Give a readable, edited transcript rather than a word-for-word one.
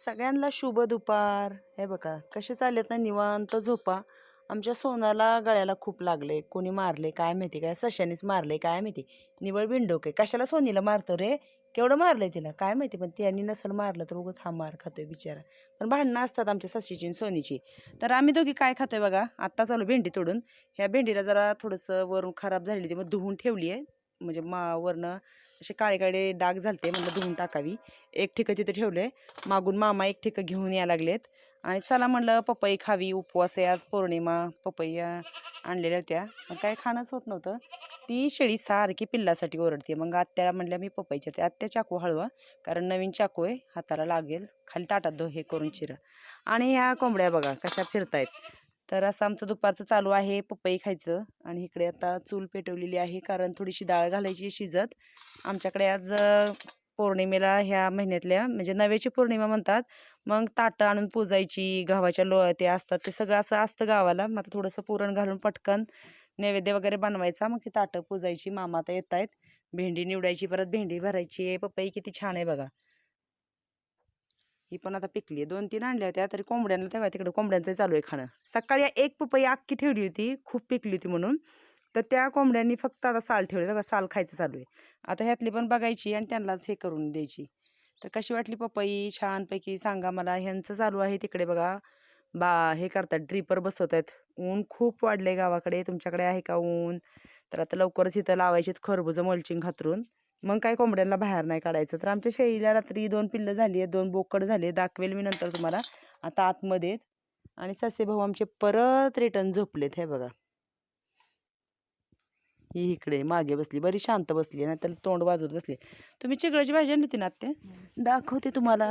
सगळ्यांना शुभ दुपार. हे बघा कसे चाललेत ना निवांत झोपा. आमच्या सोनाला गळ्याला खूप लागले. कोणी मारले काय माहिती, काय सश्यानीच मारले काय माहिती. निवळ बिंडोके कशाला सोनीला मारतो रे, केवढं मारलंय तिला काय माहिती. पण त्यांनी नसल मारलं तर उगाच हा मार खातोय बिचारा. पण भांडणं असतात आमच्या सशीची आणि सोनीची. तर आम्ही दोघी काय खातोय बघा, आत्ता चालू भेंडी तोडून. ह्या भेंडीला जरा थोडंसं वरून खराब झालेली ती मग धुवून ठेवली आहे. म्हणजे वरनं असे काळे काळे डाग झालते, म्हणलं धुवून टाकावी. एक ठिकाण तिथे ठेवलंय. मागून मामा एक ठिकाण घेऊन यायला लागलेत. आणि चला म्हणलं पपई खावी, उपवास आहे आज पौर्णिमा. पपई आणलेल्या होत्या, मग काय खाणंच होत नव्हतं. ती शेळी सारखी पिल्लासाठी ओरडते. मग आत्याला म्हणल्या मी पपईच्या ते आत्या चाकू हळवा, कारण नवीन चाकू आहे, हाताला लागेल. खाली ताटात हे करून चिरा. आणि ह्या कोंबड्या बघा कशा फिरतायत. तर असं आमचं दुपारचं चालू आहे पपई खायचं. आणि इकडे आता चूल पेटवलेली आहे, कारण थोडीशी डाळ घालायची शिजत. आमच्याकडे आज पौर्णिमेला ह्या महिन्यातल्या म्हणजे नव्याची पौर्णिमा म्हणतात. मग ताटं आणून पूजायची, गव्हाच्या ते असतात ते सगळं असं असतं गावाला. मग आता थोडंसं पुरण घालून पटकन नैवेद्य वगैरे बनवायचा, मग ती ताटं पूजायची. मामा आता येत आहेत. भेंडी निवडायची, परत भेंडी भरायची. पपई किती छान आहे बघा. ही पण आता पिकली आहे. 2-3 आणल्या होत्या तरी कोंबड्यांना तेव्हा तिकडे कोंबड्यांचं चालू आहे खाणं. सकाळी एक पपई अख्खी ठेवली होती, खूप पिकली होती म्हणून. तर त्या कोंबड्यांनी फक्त आता साल ठेवले बघा, साल खायचं चालू आहे. आता ह्यातली पण बघायची आणि त्यांनाच हे करून द्यायची. तर कशी वाटली पपई, छानपैकी सांगा मला. ह्यांचं चालू आहे तिकडे बघा, हे करतात, ड्रिपर बसवत आहेत. ऊन खूप वाढले गावाकडे. तुमच्याकडे आहे का ऊन? तर आता लवकरच इथं लावायचे खरबुजं मल्चिंग हातरून. मग काय कोंबड्यांना बाहेर नाही काढायचं. तर आमच्या शेळीला रात्री 2 पिल्लं झाली आहेत, 2 बोकड झाले. दाखवेल मी नंतर तुम्हाला. आता आतमध्ये. आणि ससे भाऊ आमचे परत रिटर्न झोपलेत. हे बघा, ही इकडे मागे बसली, बरी शांत बसली, नाही तर तोंड वाजवत बसली. तुम्ही चिगळाची भाजी आणली होती ना आत्या, दाखवते तुम्हाला.